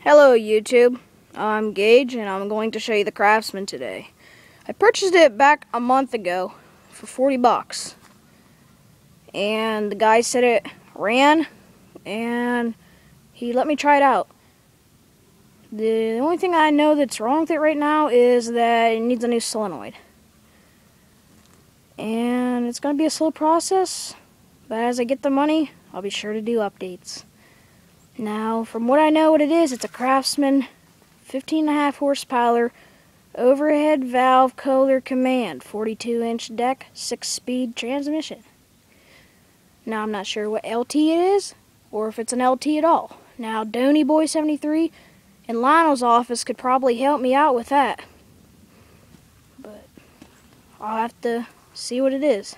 Hello YouTube, I'm Gage and I'm going to show you the Craftsman today. I purchased it back a month ago for 40 bucks. And the guy said it ran and he let me try it out. The only thing I know that's wrong with it right now is that it needs a new solenoid. And it's going to be a slow process, but as I get the money, I'll be sure to do updates. Now, from what I know what it is, it's a Craftsman 15.5 horsepower overhead valve Kohler command 42-inch deck 6-speed transmission. Now, I'm not sure what LT it is or if it's an LT at all. Now, Donny Boy 73 in Lionel's office could probably help me out with that. But I'll have to see what it is.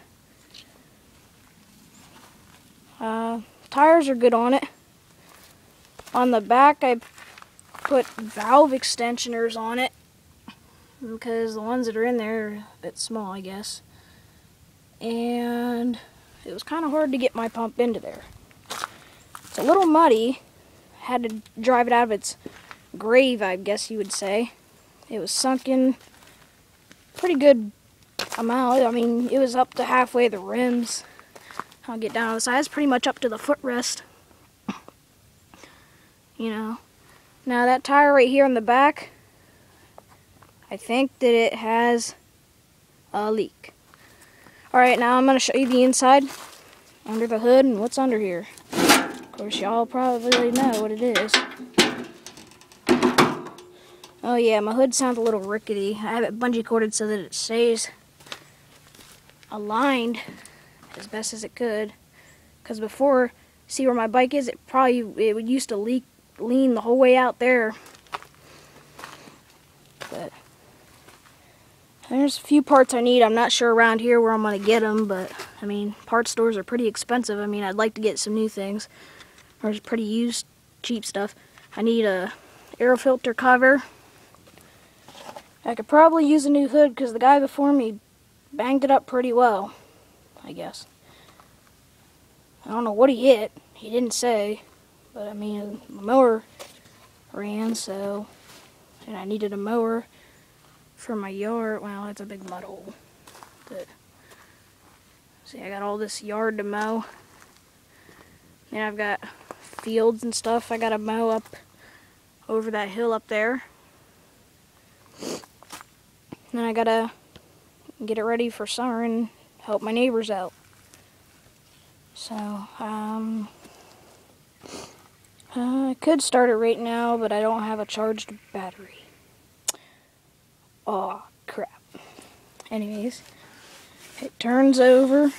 Tires are good on it. On the back, I put valve extensioners on it because the ones that are in there are a bit small, I guess. And it was kind of hard to get my pump into there. It's a little muddy. Had to drive it out of its grave, I guess you would say. It was sunk in pretty good amount. I mean, it was up to halfway the rims. I'll get down on the sides, pretty much up to the footrest. You know, now that tire right here on the back, I think that it has a leak. Alright, now I'm going to show you the inside, under the hood, and what's under here. Of course, y'all probably know what it is. Oh yeah, my hood sounds a little rickety. I have it bungee corded so that it stays aligned as best as it could. Because before, see where my bike is, it would used to lean the whole way out there. But there's a few parts I need. I'm not sure around here where I'm going to get them, but I mean, part stores are pretty expensive. I mean, I'd like to get some new things. There's pretty used, cheap stuff. I need a air filter cover. I could probably use a new hood because the guy before me banged it up pretty well, I guess. I don't know what he hit. He didn't say. But I mean, the mower ran, so, and I needed a mower for my yard. Well, that's a big mud hole. But, see, I got all this yard to mow. Then I've got fields and stuff I gotta mow up over that hill up there. Then I gotta get it ready for summer and help my neighbors out. So, I could start it right now, but I don't have a charged battery. Oh, crap. Anyways, it turns over.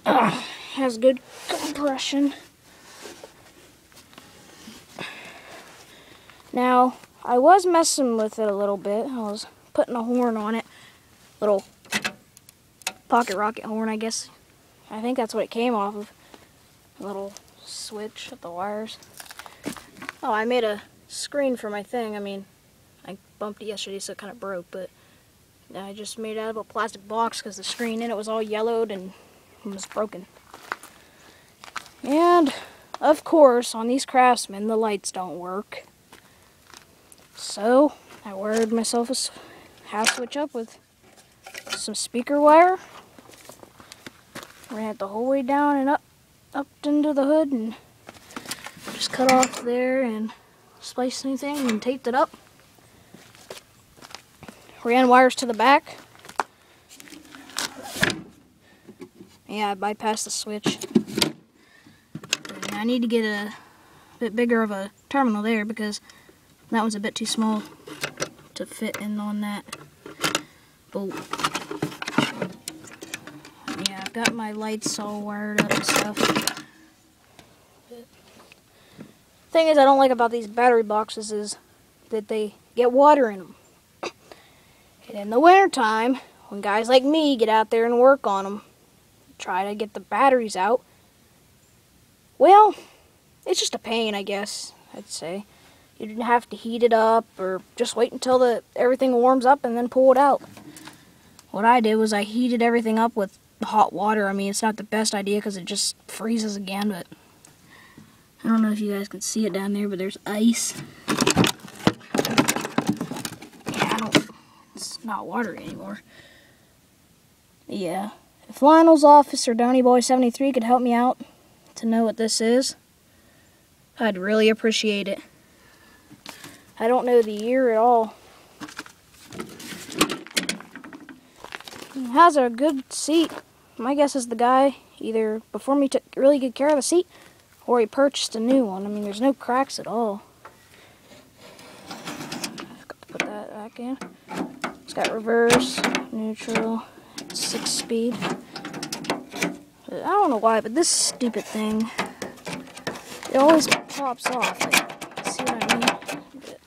Has good compression. Now, I was messing with it a little bit. I was putting a horn on it. Little pocket rocket horn, I guess. I think that's what it came off of. A little switch with the wires. Oh, I made a screen for my thing. I mean, I bumped it yesterday so it kind of broke, but I just made it out of a plastic box because the screen in it was all yellowed and was broken. And, of course, on these Craftsman, the lights don't work. So, I wired myself a half switch up with some speaker wire. Ran it the whole way down and up into the hood and just cut off there and spliced anything and taped it up. Ran wires to the back. Yeah, I bypassed the switch. And I need to get a bit bigger of a terminal there because that one's a bit too small to fit in on that bolt. Yeah, I've got my lights all wired up and stuff. The thing is I don't like about these battery boxes is that they get water in them. And in the wintertime, when guys like me get out there and work on them, try to get the batteries out, well, it's just a pain, I guess, I'd say. You didn't have to heat it up or just wait until everything warms up and then pull it out. What I did was I heated everything up with hot water. I mean, it's not the best idea because it just freezes again, but I don't know if you guys can see it down there, but there's ice. Yeah, it's not water anymore. Yeah, if Lionel's office or DonnyBoy73 could help me out to know what this is, I'd really appreciate it. I don't know the year at all. It has a good seat. My guess is the guy either before me took really good care of the seat or he purchased a new one. I mean, there's no cracks at all. I've got to put that back in. It's got reverse, neutral, 6-speed. But I don't know why, but this stupid thing, it always pops off. Like, see what I mean? But,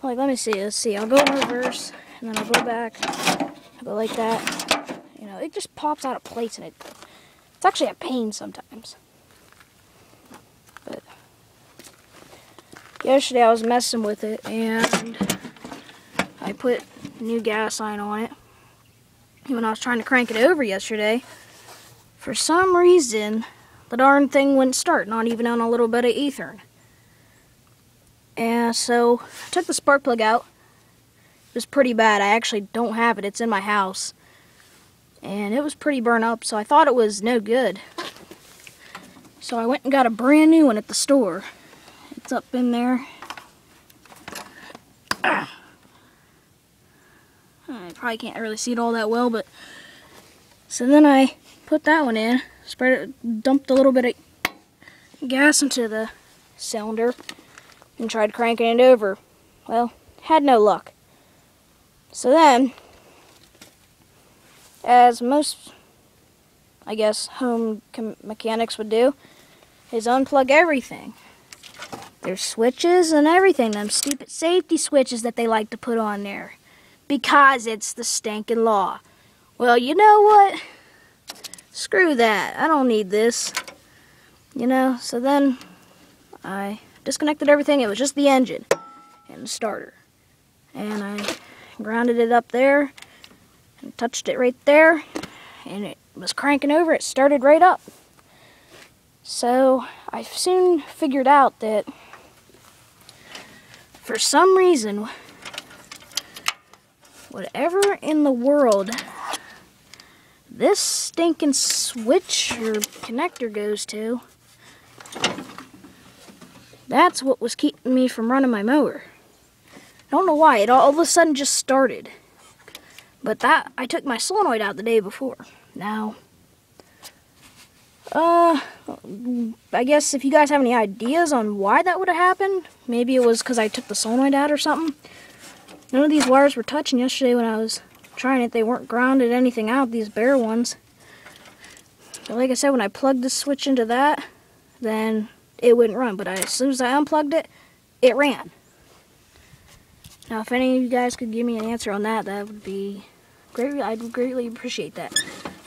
like, let me see. Let's see. I'll go in reverse, and then I'll go back. I'll go like that. You know, it just pops out of place, and it's actually a pain sometimes. But yesterday I was messing with it, and I put new gas line on it. And when I was trying to crank it over yesterday, for some reason, the darn thing wouldn't start, not even on a little bit of ether. And so I took the spark plug out. It was pretty bad. I actually don't have it. It's in my house. And it was pretty burnt up, so I thought it was no good. So I went and got a brand new one at the store. It's up in there. I probably can't really see it all that well, but so then I put that one in, dumped a little bit of gas into the cylinder and tried cranking it over. Well, had no luck. So then, as most, I guess, home mechanics would do, is unplug everything. There's switches and everything, them stupid safety switches that they like to put on there. Because it's the stinking law. Well, you know what? Screw that. I don't need this. You know, so then I disconnected everything. It was just the engine and the starter. And I grounded it up there and touched it right there. And it was cranking over. It started right up. So I soon figured out that for some reason, whatever in the world this stinking switch or connector goes to, that's what was keeping me from running my mower. I don't know why, it all of a sudden just started. But I took my solenoid out the day before. Now, I guess if you guys have any ideas on why that would have happened, maybe it was because I took the solenoid out or something. None of these wires were touching yesterday when I was trying it. They weren't grounded anything out, these bare ones. But like I said, when I plugged the switch into that, then it wouldn't run. But as soon as I unplugged it, it ran. Now, if any of you guys could give me an answer on that, that would be great. I'd greatly appreciate that.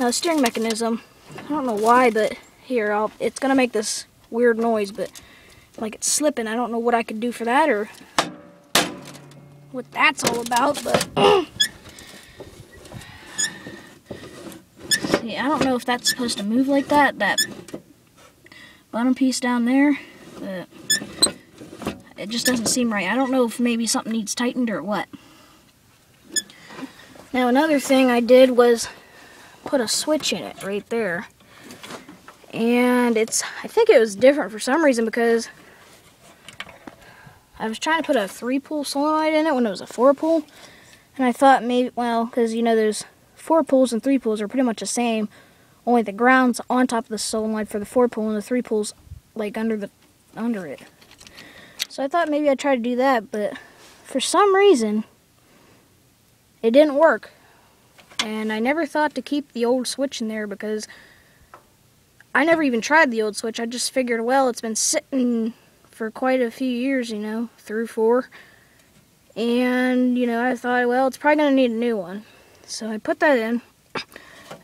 Now, the steering mechanism, I don't know why, but here, it's going to make this weird noise, but like it's slipping. I don't know what I could do for that or what that's all about, but yeah, I don't know if that's supposed to move like that bottom piece down there, but it just doesn't seem right. I don't know if maybe something needs tightened or what. Now, another thing I did was put a switch in it right there. And I think it was different for some reason because I was trying to put a 3-pull solenoid in it when it was a 4-pull. And I thought maybe, well, because you know there's 4-pulls and 3-pulls are pretty much the same. Only the ground's on top of the solenoid for the 4-pull and the 3-pull's like under it. So I thought maybe I'd try to do that, but for some reason it didn't work. And I never thought to keep the old switch in there because I never even tried the old switch. I just figured, well, it's been sitting for quite a few years, you know, 3 or 4. And, you know, I thought, well, it's probably going to need a new one. So I put that in.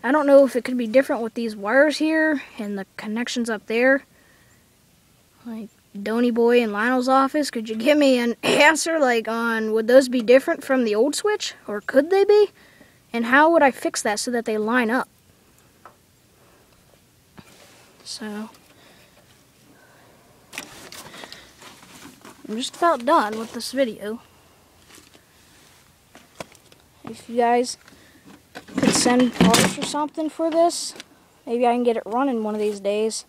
I don't know if it could be different with these wires here and the connections up there. Like Donny Boy in Lionel's office, could you give me an answer like on would those be different from the old switch? Or could they be? And how would I fix that so that they line up? So, I'm just about done with this video. If you guys could send parts or something for this, maybe I can get it running one of these days.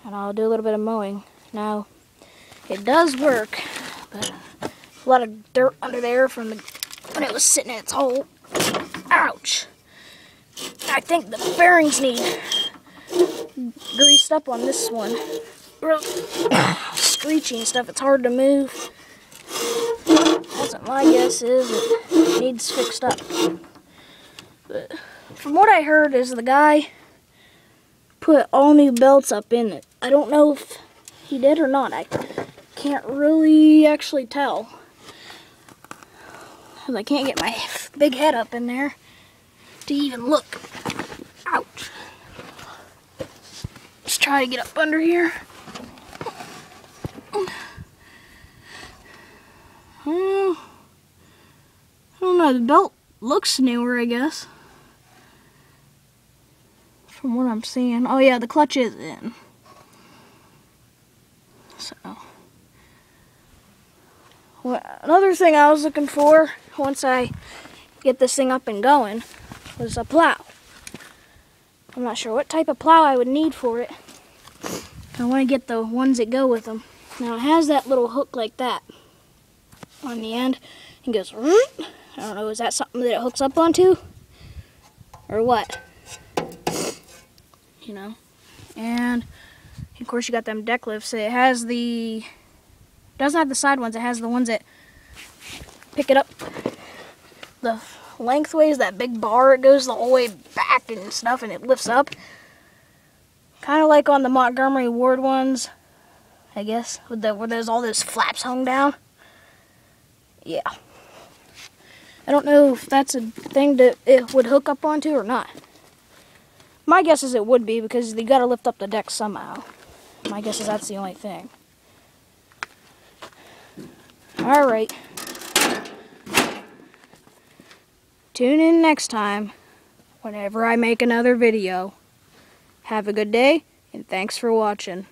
And I'll do a little bit of mowing. Now, it does work, but a lot of dirt under there from when it was sitting in its hole. Ouch! I think the bearings need greased up on this one. Real screeching stuff, it's hard to move. That's what my guess is, it needs fixed up. But from what I heard is the guy put all new belts up in it. I don't know if he did or not. I can't really actually tell, because I can't get my big head up in there to even look. Ouch. Let's try to get up under here. I don't know, the belt looks newer, I guess, from what I'm seeing. Oh yeah, the clutch is in. So, well, another thing I was looking for once I get this thing up and going was a plow. I'm not sure what type of plow I would need for it. I want to get the ones that go with them. Now it has that little hook like that on the end. It goes, I don't know, is that something that it hooks up onto? Or what? You know? And of course you got them deck lifts. It has the, doesn't have the side ones, it has the ones that pick it up the lengthways, that big bar, it goes the whole way back and stuff, and it lifts up. Kind of like on the Montgomery Ward ones, I guess, with where there's all those flaps hung down. Yeah. I don't know if that's a thing that it would hook up onto or not. My guess is it would be, because they got to lift up the deck somehow. My guess is that's the only thing. Alright. Tune in next time whenever I make another video. Have a good day, and thanks for watching.